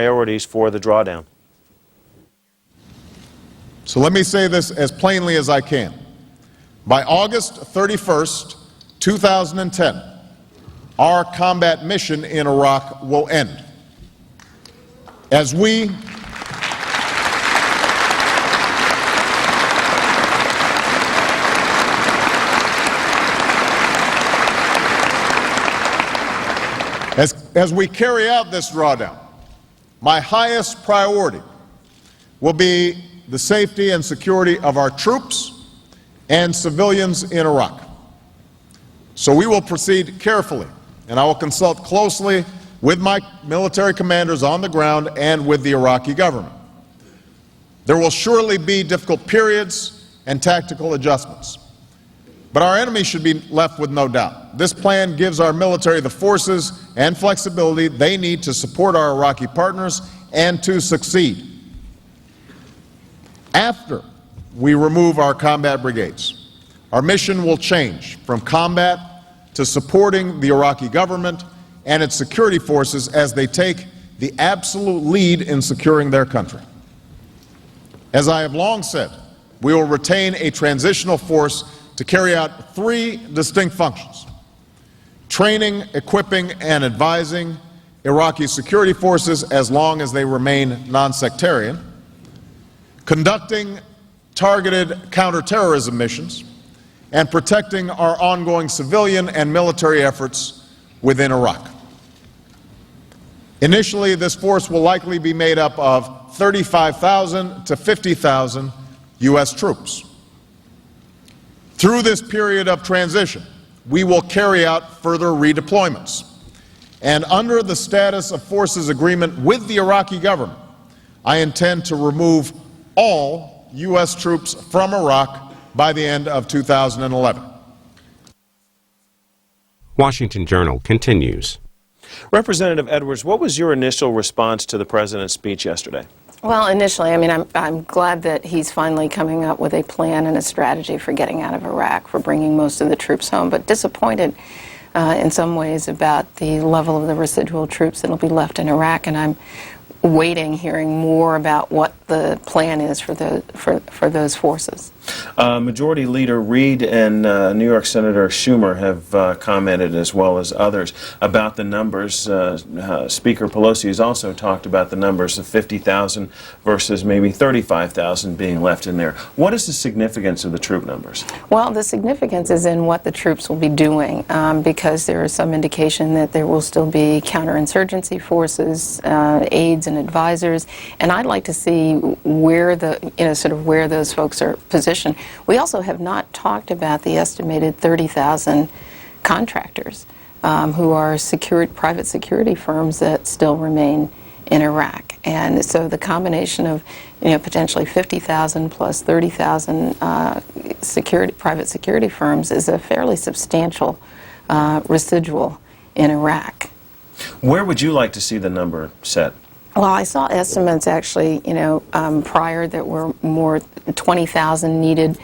priorities for the drawdown? So let me say this as plainly as I can. By August 31st, 2010, our combat mission in Iraq will end. As we carry out this drawdown, my highest priority will be the safety and security of our troops and civilians in Iraq. So we will proceed carefully, and I will consult closely with my military commanders on the ground and with the Iraqi government. There will surely be difficult periods and tactical adjustments, but our enemy should be left with no doubt. This plan gives our military the forces and flexibility they need to support our Iraqi partners and to succeed. After we remove our combat brigades, our mission will change from combat to supporting the Iraqi government and its security forces as they take the absolute lead in securing their country. As I have long said, we will retain a transitional force to carry out three distinct functions: training, equipping, and advising Iraqi security forces as long as they remain non-sectarian, conducting targeted counterterrorism missions, and protecting our ongoing civilian and military efforts within Iraq. Initially, this force will likely be made up of 35,000 to 50,000 U.S. troops. Through this period of transition, we will carry out further redeployments. And under the status of forces agreement with the Iraqi government, I intend to remove all U.S. troops from Iraq by the end of 2011. Washington Journal continues. Representative Edwards, what was your initial response to the president's speech yesterday? Well, initially, I mean, I'm glad that he's finally coming up with a plan and a strategy for getting out of Iraq, for bringing most of the troops home, but disappointed in some ways about the level of the residual troops that will be left in Iraq, and I'm hearing more about what the plan is for those forces. Majority Leader Reid and New York Senator Schumer have commented, as well as others, about the numbers. Speaker Pelosi has also talked about the numbers of 50,000 versus maybe 35,000 being left in there. What is the significance of the troop numbers? Well, the significance is in what the troops will be doing, because there is some indication that there will still be counterinsurgency forces, aides and advisors, and I'd like to see where where those folks are positioned. We also have not talked about the estimated 30,000 contractors who are private security firms that still remain in Iraq, and so the combination of potentially 50,000 plus 30,000 private security firms is a fairly substantial residual in Iraq. Where would you like to see the number set? Well, I saw estimates actually, prior that were more 20,000 needed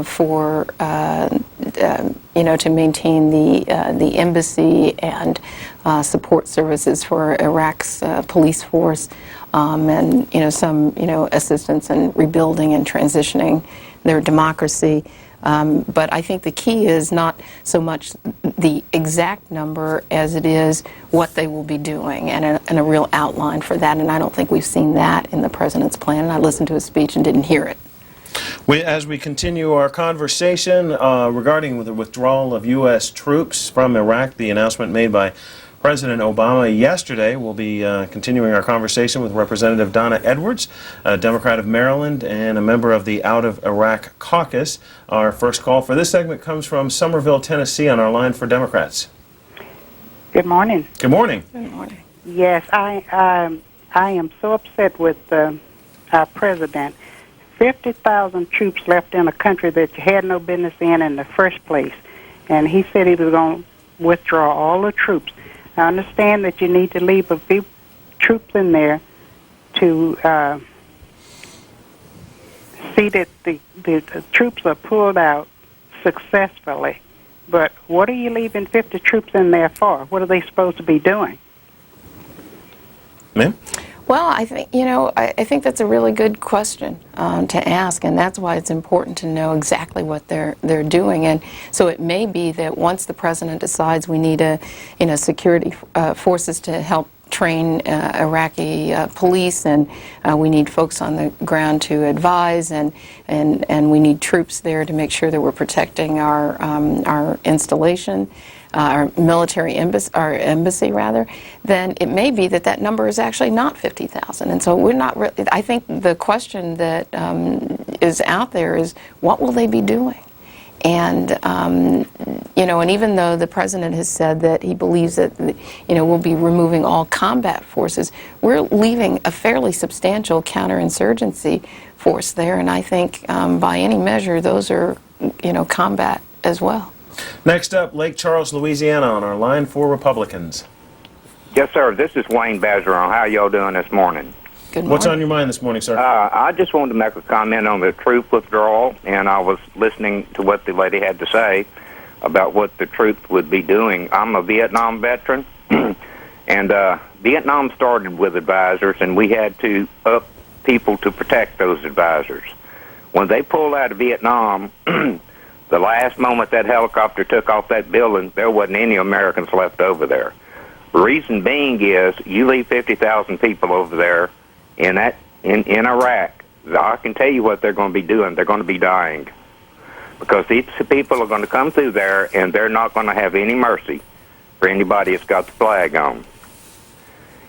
for, to maintain the embassy and support services for Iraq's police force, and some assistance in rebuilding and transitioning their democracy. But I think the key is not so much the exact number as it is what they will be doing, and a real outline for that. And I don't think we've seen that in the president's plan. And I listened to his speech and didn't hear it. As we continue our conversation regarding the withdrawal of U.S. troops from Iraq, the announcement made by President Obama yesterday, we'll be continuing our conversation with Representative Donna Edwards, a Democrat of Maryland and a member of the Out of Iraq Caucus. Our first call for this segment comes from Somerville, Tennessee, on our line for Democrats. Good morning. Good morning. Good morning. Yes, I am so upset with our president. 50,000 troops left in a country that you had no business in the first place, and he said he was going to withdraw all the troops. I understand that you need to leave a few troops in there to see that the troops are pulled out successfully. But what are you leaving 50 troops in there for? What are they supposed to be doing? Ma'am? Well, I think, I think that's a really good question to ask, and that's why it's important to know exactly what they're doing. And so it may be that once the president decides we need security forces to help train Iraqi police, and we need folks on the ground to advise, and we need troops there to make sure that we're protecting our installation, our military embassy, then it may be that number is actually not 50,000. And so we're not really, I think the question that is out there is, what will they be doing? And, and even though the president has said that he believes that, we'll be removing all combat forces, we're leaving a fairly substantial counterinsurgency force there, and I think by any measure those are, combat as well. Next up, Lake Charles, Louisiana, on our line for Republicans. Yes, sir. This is Wayne Bazeron. How y'all doing this morning? Good morning. What's on your mind this morning, sir? I just wanted to make a comment on the troop withdrawal, and I was listening to what the lady had to say about what the troops would be doing. I'm a Vietnam veteran, and Vietnam started with advisors, and we had to up people to protect those advisors. When they pulled out of Vietnam, the last moment that helicopter took off that building, there wasn't any Americans left over there. The reason being is you leave 50,000 people over there in Iraq. I can tell you what they're going to be doing. They're going to be dying, because these people are going to come through there, and they're not going to have any mercy for anybody that's got the flag on.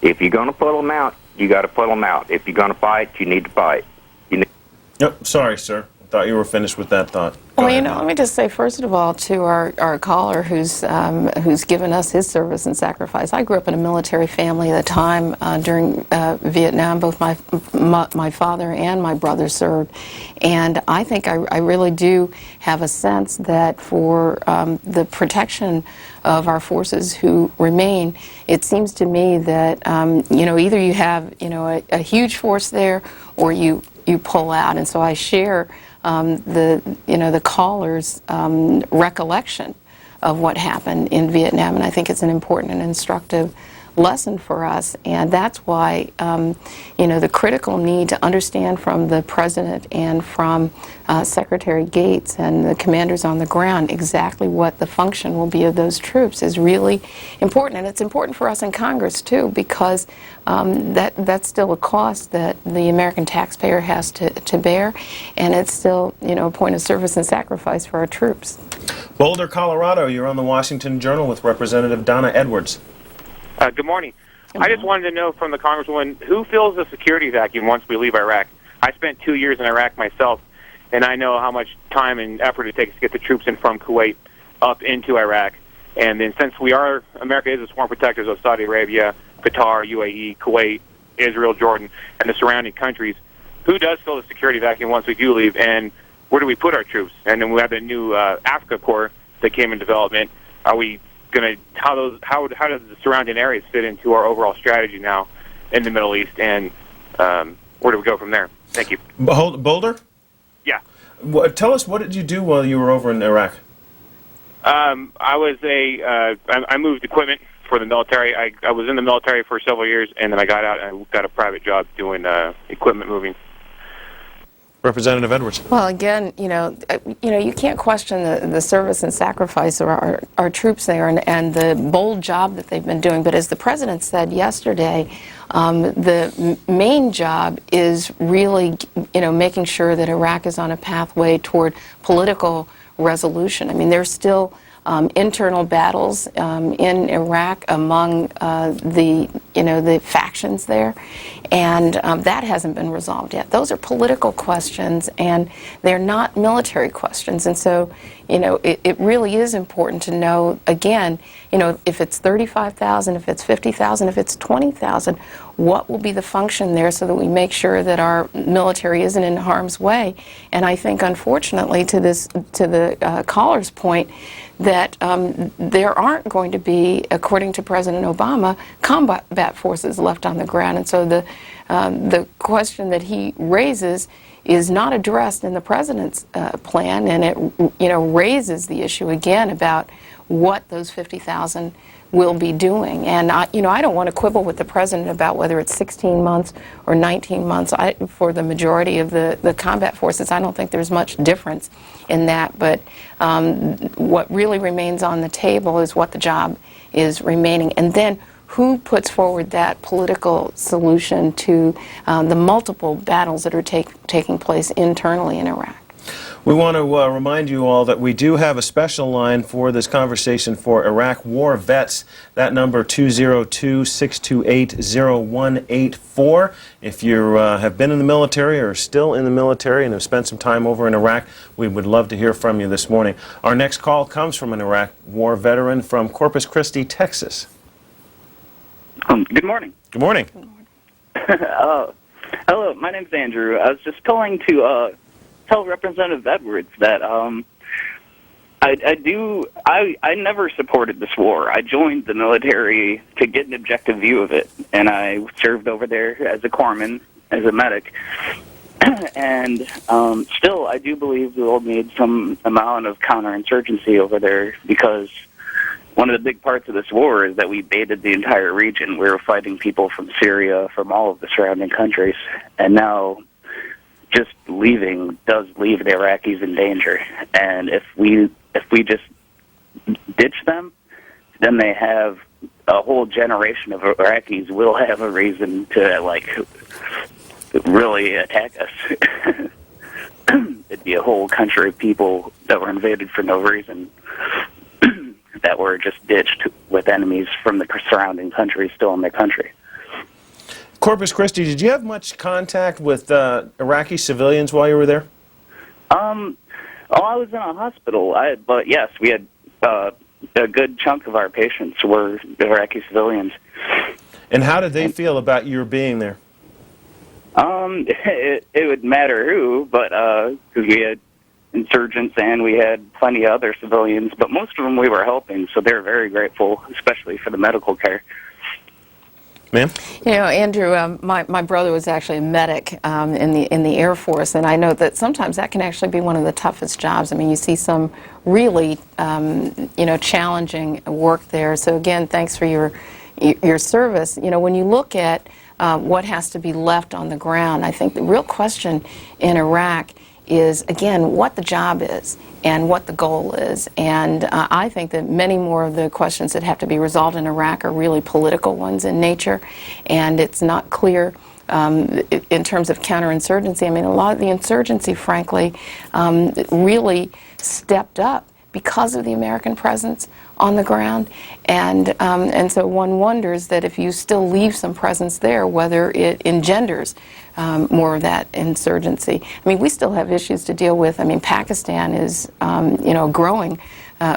If you're going to pull them out, you got to pull them out. If you're going to fight, you need to fight. Sorry, sir. I thought you were finished with that thought. Go Well, ahead. let me just say, first of all, to our caller who's given us his service and sacrifice. I grew up in a military family at the time during Vietnam. Both my father and my brother served, and I think I really do have a sense that for the protection of our forces who remain, it seems to me that either you have a huge force there, or you pull out. And so I share the caller's recollection of what happened in Vietnam, and I think it's an important and instructive lesson for us. And that's why the critical need to understand from the president and from Secretary Gates and the commanders on the ground exactly what the function will be of those troops is really important. And it's important for us in Congress too, because that's still a cost that the American taxpayer has to bear, and it's still a point of service and sacrifice for our troops. Boulder, Colorado, you're on the Washington Journal with Representative Donna Edwards. Good morning. I just wanted to know from the Congresswoman, who fills the security vacuum once we leave Iraq? I spent 2 years in Iraq myself, and I know how much time and effort it takes to get the troops in from Kuwait up into Iraq. And then since America is a sworn protectors of Saudi Arabia, Qatar, UAE, Kuwait, Israel, Jordan, and the surrounding countries, who does fill the security vacuum once we do leave, and where do we put our troops? And then we have the new Africa Corps that came in development. Are we going to how does the surrounding areas fit into our overall strategy now in the Middle East, and where do we go from there? Thank you. Boulder? Yeah. Tell us, what did you do while you were over in Iraq? I moved equipment for the military. I was in the military for several years, and then I got out and I got a private job doing equipment moving. Representative Edwards. Well, again, you can't question the service and sacrifice of our troops there, and the bold job that they've been doing. But as the president said yesterday, the main job is really, making sure that Iraq is on a pathway toward political resolution. I mean, there's still internal battles in Iraq among the factions there, and that hasn't been resolved yet. Those are political questions, and they're not military questions. And so, it really is important to know, again, if it's 35,000, if it's 50,000, if it's 20,000, what will be the function there so that we make sure that our military isn't in harm's way. And I think, unfortunately, to the caller's point, that there aren't going to be, according to President Obama, combat forces left on the ground. And so the question that he raises is not addressed in the president's plan, and it raises the issue again about what those 50,000 will be doing. And I don't want to quibble with the president about whether it's 16 months or 19 months. For the majority of the combat forces, I don't think there's much difference in that. But what really remains on the table is what the job is remaining. And then who puts forward that political solution to the multiple battles that are taking place internally in Iraq? We want to remind you all that we do have a special line for this conversation for Iraq war vets. That number 202-628-0184. If you have been in the military or are still in the military and have spent some time over in Iraq, we would love to hear from you this morning. Our next call comes from an Iraq war veteran from Corpus Christi, Texas. Good morning. Good morning. Hello, my name's Andrew. I was just calling to tell Representative Edwards that I never supported this war. I joined the military to get an objective view of it, and I served over there as a corpsman, as a medic. And still, I do believe we'll need some amount of counterinsurgency over there, because one of the big parts of this war is that we baited the entire region. We were fighting people from Syria, from all of the surrounding countries, and now just leaving does leave the Iraqis in danger. And if we just ditch them, then they have a whole generation of Iraqis will have a reason to really attack us. It'd be a whole country of people that were invaded for no reason, that were just ditched with enemies from the surrounding countries still in their country. Corpus Christi, did you have much contact with Iraqi civilians while you were there? I was in a hospital, but yes, we had a good chunk of our patients were Iraqi civilians. And how did they feel about your being there? It would matter who, but because we had insurgents and we had plenty of other civilians, but most of them we were helping, so they were very grateful, especially for the medical care. Ma'am? Andrew, my brother was actually a medic in the Air Force, and I know that sometimes that can actually be one of the toughest jobs. I mean, you see some really, challenging work there. So again, thanks for your service. When you look at what has to be left on the ground, I think the real question in Iraq is, again, what the job is and what the goal is. And I think that many more of the questions that have to be resolved in Iraq are really political ones in nature, and it's not clear in terms of counterinsurgency. I mean, a lot of the insurgency, frankly, really stepped up because of the American presence on the ground, and so one wonders that if you still leave some presence there, whether it engenders more of that insurgency. I mean, we still have issues to deal with. I mean, Pakistan is, a growing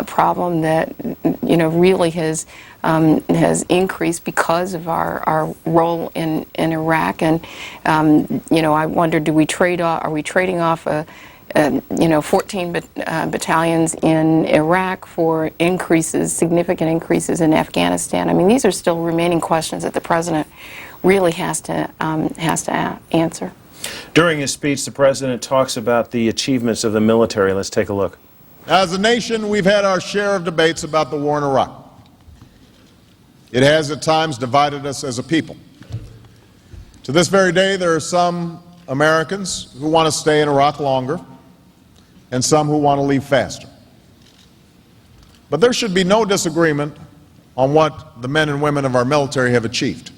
problem that, really has increased because of our role in Iraq. And, I wonder, are we trading off 14 battalions in Iraq for significant increases in Afghanistan? I mean, these are still remaining questions that the president really has to answer. During his speech, the president talks about the achievements of the military. Let's take a look. As a nation, we've had our share of debates about the war in Iraq. It has at times divided us as a people. To this very day, there are some Americans who want to stay in Iraq longer and some who want to leave faster. But there should be no disagreement on what the men and women of our military have achieved.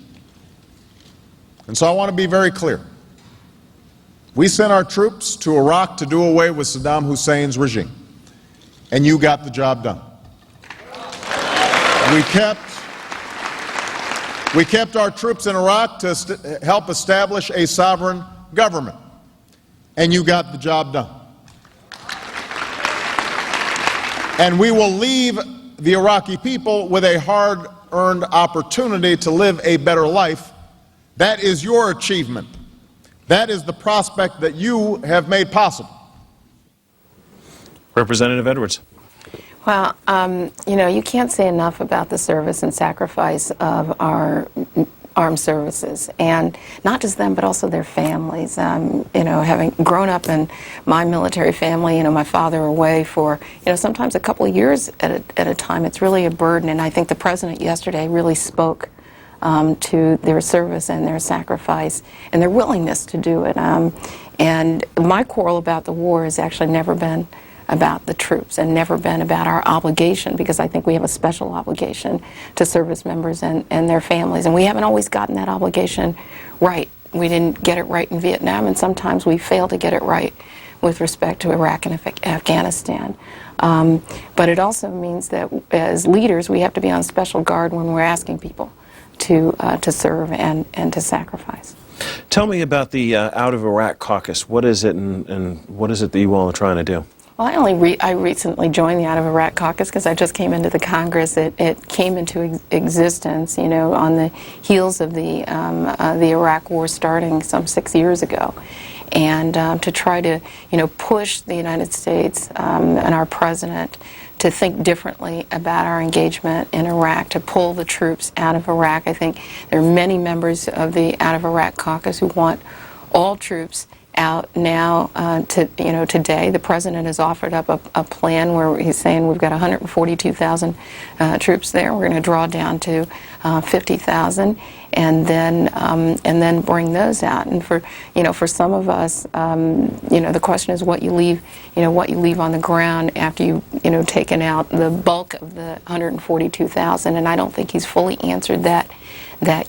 And so I want to be very clear. We sent our troops to Iraq to do away with Saddam Hussein's regime, and you got the job done. We kept our troops in Iraq to help establish a sovereign government, and you got the job done. And we will leave the Iraqi people with a hard-earned opportunity to live a better life. That is your achievement. That is the prospect that you have made possible. Representative Edwards. Well, you can't say enough about the service and sacrifice of our armed services, and not just them, but also their families. Having grown up in my military family, my father away for, sometimes a couple of years at a time, it's really a burden. And I think the president yesterday really spoke to their service and their sacrifice and their willingness to do it. And my quarrel about the war has actually never been about the troops and never been about our obligation, because I think we have a special obligation to service members and their families. And we haven't always gotten that obligation right. We didn't get it right in Vietnam, and sometimes we fail to get it right with respect to Iraq and Afghanistan. But it also means that as leaders, we have to be on special guard when we're asking people to serve and to sacrifice. Tell me about the Out of Iraq Caucus. What is it, and what is it that you all are trying to do? Well, I recently joined the Out of Iraq Caucus because I just came into the Congress. It came into existence, on the heels of the Iraq War starting some 6 years ago, and to try to, push the United States and our president to think differently about our engagement in Iraq, to pull the troops out of Iraq. I think there are many members of the Out of Iraq Caucus who want all troops out now. Today the president has offered up a plan where he's saying we've got 142,000 troops there. We're going to draw down to 50,000, and then bring those out. And for some of us, the question is what you leave on the ground after you've taken out the bulk of the 142,000. And I don't think he's fully answered that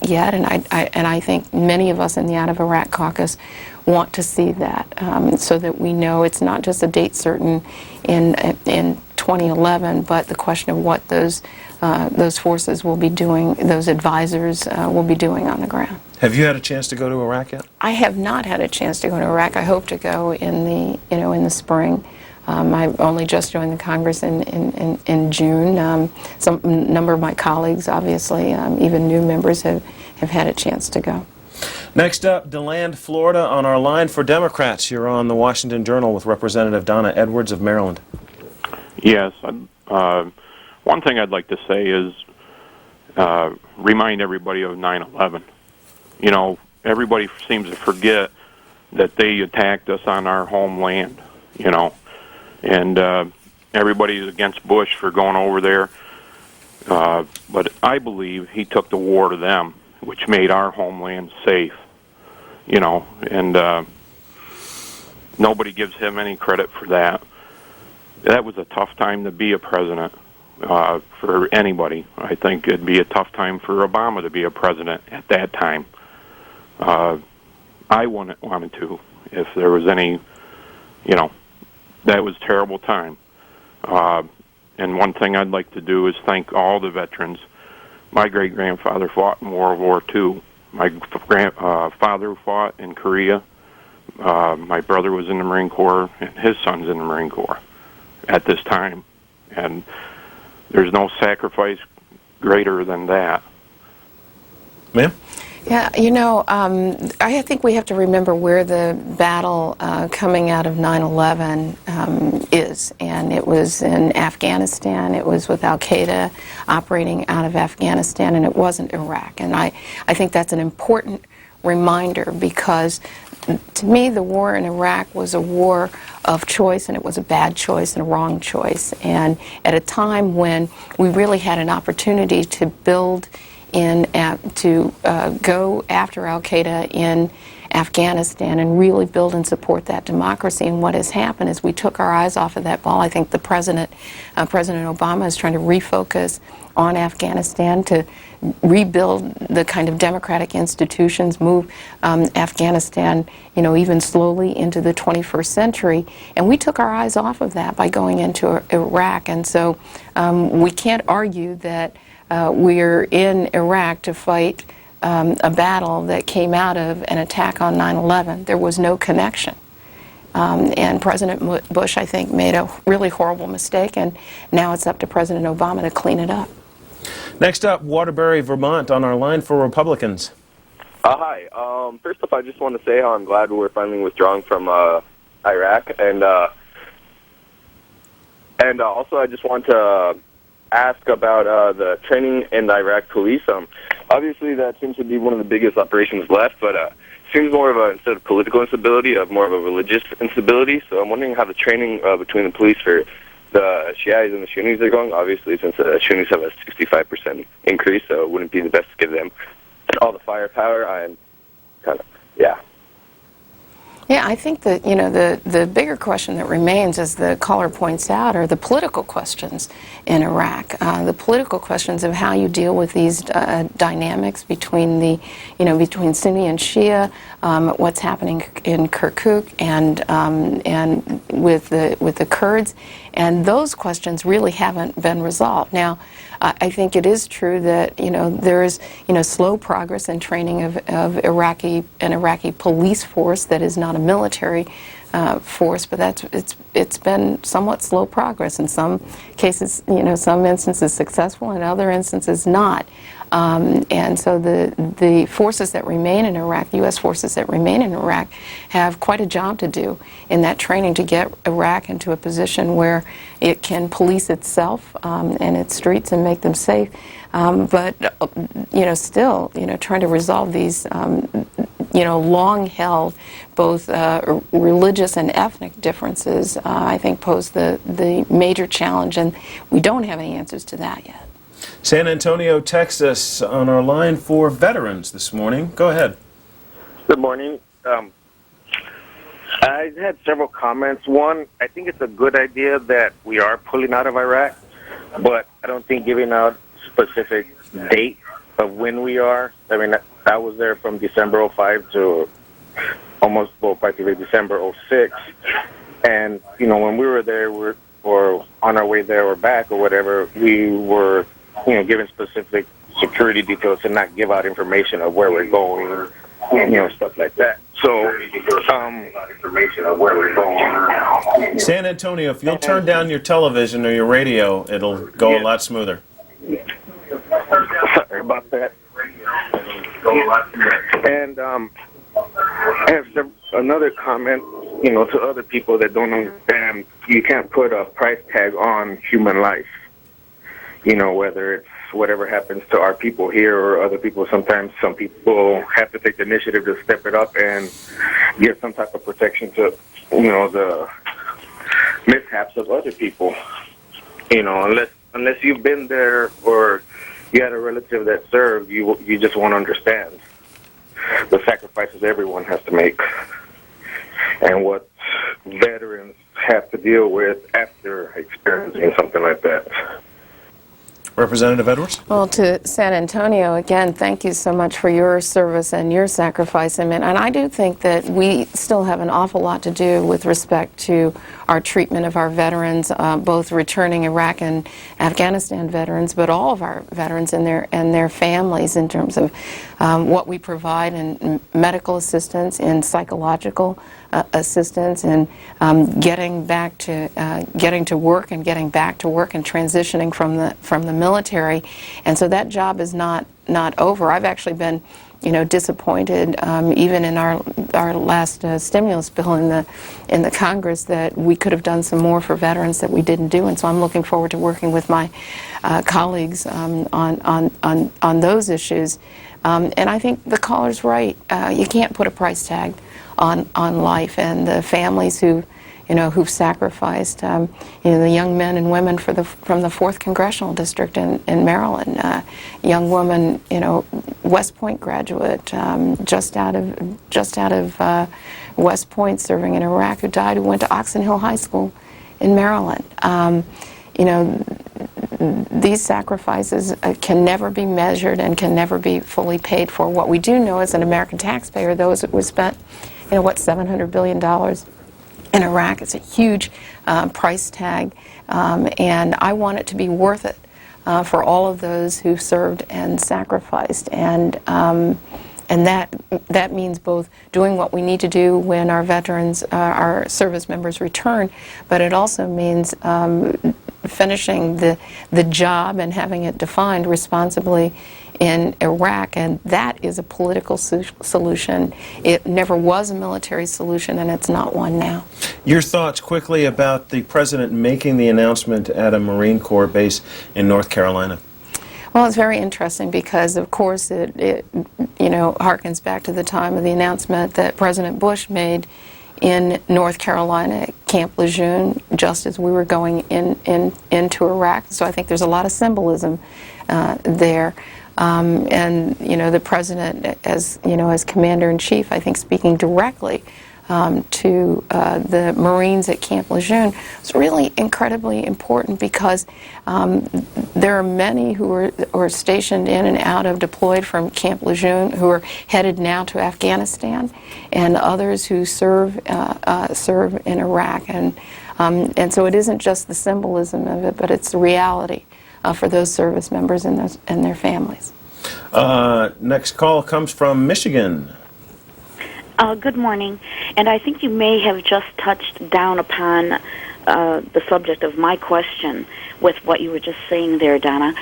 yet. And I think many of us in the Out of Iraq Caucus want to see that, so that we know it's not just a date certain in 2011, but the question of what those forces will be doing, those advisors will be doing on the ground. Have you had a chance to go to Iraq yet? I have not had a chance to go to Iraq. I hope to go in the spring. I only just joined the Congress in June. Some number of my colleagues, obviously, even new members, have had a chance to go. Next up, DeLand, Florida, on our line for Democrats. You're on the Washington Journal with Representative Donna Edwards of Maryland. Yes. One thing I'd like to say is remind everybody of 9/11. Everybody seems to forget that they attacked us on our homeland, and everybody's against Bush for going over there. But I believe he took the war to them, which made our homeland safe, and nobody gives him any credit for that. That was a tough time to be a president for anybody. I think it'd be a tough time for Obama to be a president at that time. I wanted to, if there was any, that was a terrible time. And one thing I'd like to do is thank all the veterans. My great-grandfather fought in World War II. My father fought in Korea. My brother was in the Marine Corps, and his son's in the Marine Corps at this time. And there's no sacrifice greater than that. Ma'am? Yeah, I think we have to remember where the battle coming out of 9/11 is, and it was in Afghanistan. It was with al-Qaeda operating out of Afghanistan, and it wasn't Iraq. And I think that's an important reminder, because to me the war in Iraq was a war of choice, and it was a bad choice and a wrong choice. And at a time when we really had an opportunity to build to go after al-Qaeda in Afghanistan and really build and support that democracy. And what has happened is we took our eyes off of that ball. I think the President Obama is trying to refocus on Afghanistan, to rebuild the kind of democratic institutions, move Afghanistan, even slowly into the 21st century. And we took our eyes off of that by going into Iraq. And so we can't argue that we're in Iraq to fight a battle that came out of an attack on 9/11. There was no connection. And President Bush, I think, made a really horrible mistake, and now it's up to President Obama to clean it up. Next up, Waterbury, Vermont, on our line for Republicans. Hi. First off, I just want to say how I'm glad we're finally withdrawing from Iraq, and also I just want to ask about the training in the Iraq police. obviously that seems to be one of the biggest operations left, but seems more of a, instead of political instability, of more of a religious instability. So I'm wondering how the training between the police for the Shiites and the Sunnis are going. Obviously, since the Sunnis have a 65% increase, so it wouldn't be the best to give them all the firepower. I'm kind of, yeah. Yeah, I think that, you know, the bigger question that remains, as the caller points out, are the political questions in Iraq. The political questions of how you deal with these dynamics between the, you know, between Sunni and Shia, what's happening in Kirkuk and with the Kurds, and those questions really haven't been resolved. Now, I think it is true that, you know, there is, you know, slow progress in training of an Iraqi police force that is not a military force, but it's been somewhat slow progress. In some cases, you know, some instances successful, in other instances not. And so the forces that remain in Iraq, U.S. forces that remain in Iraq, have quite a job to do in that training to get Iraq into a position where it can police itself and its streets and make them safe. But, you know, still, you know, trying to resolve these, you know, long-held both religious and ethnic differences, I think pose the major challenge, and we don't have any answers to that yet. San Antonio, Texas, on our line for veterans this morning. Go ahead. Good morning. I had several comments. One, I think it's a good idea that we are pulling out of Iraq, but I don't think giving out specific date of when we are. I mean, I was there from December 05 to almost, well, practically December 06. And, you know, when we were there, or on our way there or back or whatever, we were, you know, given specific security details to not give out information of where we're going, you know, stuff like that. So, San Antonio, if you'll turn down your television or your radio, it'll go a lot smoother. Sorry about that. And I have another comment, you know, to other people that don't understand. You can't put a price tag on human life. You know, whether it's whatever happens to our people here or other people. Sometimes some people have to take the initiative to step it up and give some type of protection to, you know, the mishaps of other people. You know, unless you've been there or you had a relative that served, you just won't understand the sacrifices everyone has to make and what veterans have to deal with after experiencing something like that. Representative Edwards? Well, to San Antonio, again, thank you so much for your service and your sacrifice. And I do think that we still have an awful lot to do with respect to our treatment of our veterans, both returning Iraq and Afghanistan veterans, but all of our veterans and their families, in terms of what we provide in medical assistance, in psychological assistance, and getting to work and getting back to work and transitioning from the military. And so that job is not over. I've actually been, you know, disappointed, even in our last stimulus bill in the Congress, that we could have done some more for veterans that we didn't do. And so I'm looking forward to working with my colleagues on those issues. And I think the caller's right. You can't put a price tag on life, and the families who've sacrificed, the young men and women from the 4th Congressional District in Maryland, young woman, West Point graduate, just out of West Point, serving in Iraq, who died, who went to Oxon Hill High School in Maryland. These sacrifices can never be measured and can never be fully paid for. What we do know as an American taxpayer, though, is it was spent, $700 billion in Iraq. It's a huge price tag, and I want it to be worth it for all of those who served and sacrificed. And that means both doing what we need to do when our veterans, our service members return, but it also means finishing the job and having it defined responsibly in Iraq, and that is a political solution. It never was a military solution, and it's not one now. Your thoughts quickly about the President making the announcement at a Marine Corps base in North Carolina? Well, it's very interesting because, of course, it harkens back to the time of the announcement that President Bush made in North Carolina at Camp Lejeune, just as we were going into Iraq. So I think there's a lot of symbolism there. And the president, as commander-in-chief, I think speaking directly to the Marines at Camp Lejeune was really incredibly important because there are many who are stationed in and out of, deployed from Camp Lejeune, who are headed now to Afghanistan, and others who serve in Iraq. And so it isn't just the symbolism of it, but it's the reality for those service members and their families. Next call comes from Michigan. Good morning, and I think you may have just touched down upon the subject of my question with what you were just saying there, Donna.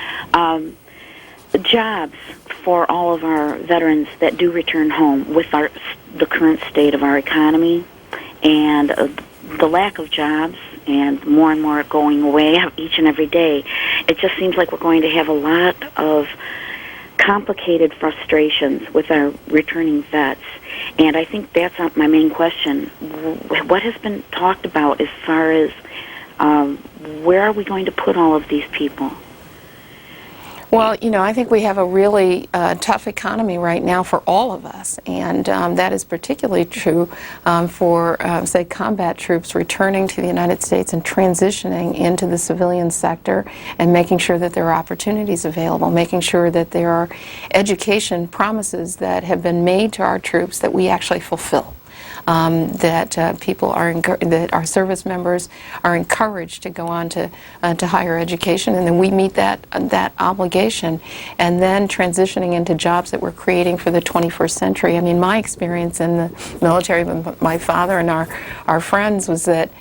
Jobs for all of our veterans that do return home with the current state of our economy and the lack of jobs and more going away each and every day. It just seems like we're going to have a lot of complicated frustrations with our returning vets. And I think that's my main question. What has been talked about as far as where are we going to put all of these people? Well, I think we have a really tough economy right now for all of us, and that is particularly true for, say, combat troops returning to the United States and transitioning into the civilian sector and making sure that there are opportunities available, making sure that there are education promises that have been made to our troops that we actually fulfill. That that our service members are encouraged to go on to higher education, and then we meet that obligation, and then transitioning into jobs that we're creating for the 21st century. I mean, my experience in the military with my father and our friends was that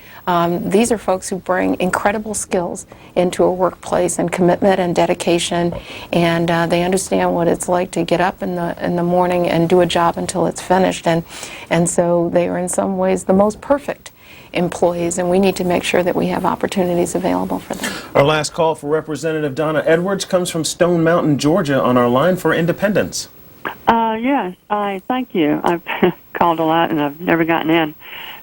these are folks who bring incredible skills into a workplace, and commitment and dedication, and they understand what it's like to get up in the morning and do a job until it's finished, and so they are in some ways the most perfect employees, and we need to make sure that we have opportunities available for them. Our last call for Representative Donna Edwards comes from Stone Mountain, Georgia, on our line for independence. Yes, thank you. I've called a lot and I've never gotten in.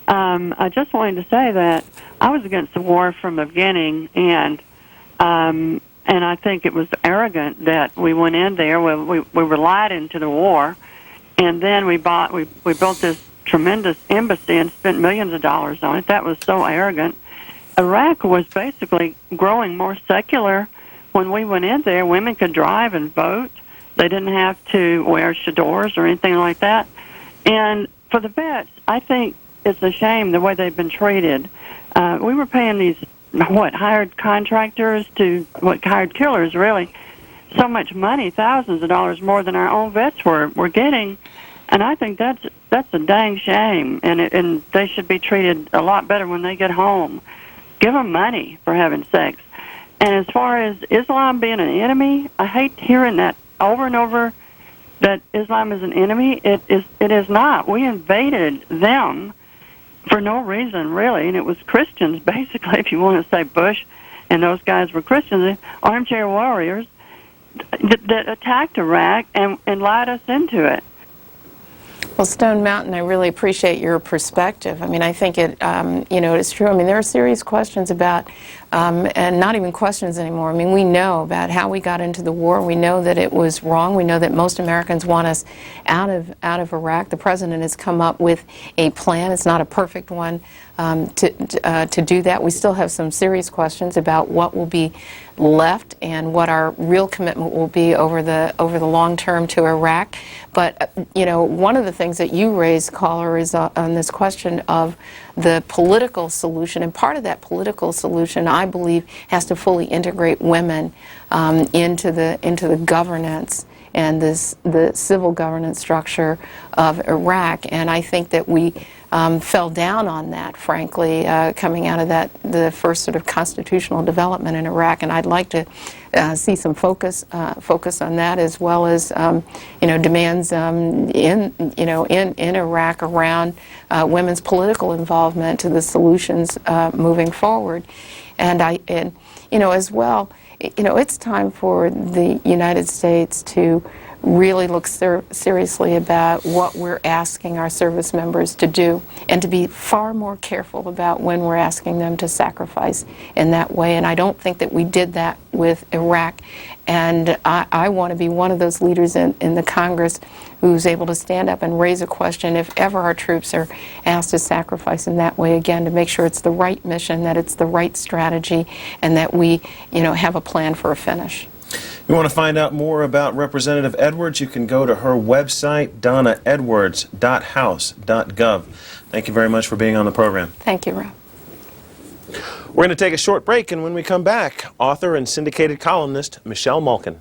I just wanted to say that I was against the war from the beginning, and I think it was arrogant that we went in there. We were lied into the war, and then we built this tremendous embassy and spent millions of dollars on it. That was so arrogant. Iraq was basically growing more secular when we went in there. Women could drive and vote. They didn't have to wear chadors or anything like that. And for the vets, I think it's a shame the way they've been treated. We were paying these, hired contractors hired killers, really, so much money, thousands of dollars more than our own vets were getting. And I think that's a dang shame, and they should be treated a lot better when they get home. Give them money, for heaven's sakes. And as far as Islam being an enemy, I hate hearing that over and over, that Islam is an enemy. It is not. We invaded them for no reason, really, and it was Christians, basically, if you want to say Bush and those guys were Christians, armchair warriors that attacked Iraq and lied us into it. Well, Stone Mountain, I really appreciate your perspective. I mean, I think it is true. I mean, there are serious questions about, and not even questions anymore. I mean, we know about how we got into the war. We know that it was wrong. We know that most Americans want us out of Iraq. The president has come up with a plan. It's not a perfect one to do that. We still have some serious questions about what will be left and what our real commitment will be over the long term to Iraq. But one of the things that you raised, caller, is on this question of the political solution, and part of that political solution, I believe, has to fully integrate women into the governance and the civil governance structure of Iraq. And I think that we fell down on that, frankly, coming out of the first sort of constitutional development in Iraq. And I'd like to see some focus on that, as well as demands in Iraq around women's political involvement to the solutions moving forward. And as well, it's time for the United States to really look seriously about what we're asking our service members to do, and to be far more careful about when we're asking them to sacrifice in that way. And I don't think that we did that with Iraq. And I want to be one of those leaders in the Congress who's able to stand up and raise a question if ever our troops are asked to sacrifice in that way again, to make sure it's the right mission, that it's the right strategy, and that we, have a plan for a finish. You want to find out more about Representative Edwards, you can go to her website, donnaedwards.house.gov. Thank you very much for being on the program. Thank you, Rob. We're going to take a short break, and when we come back, author and syndicated columnist Michelle Malkin.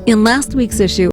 In last week's issue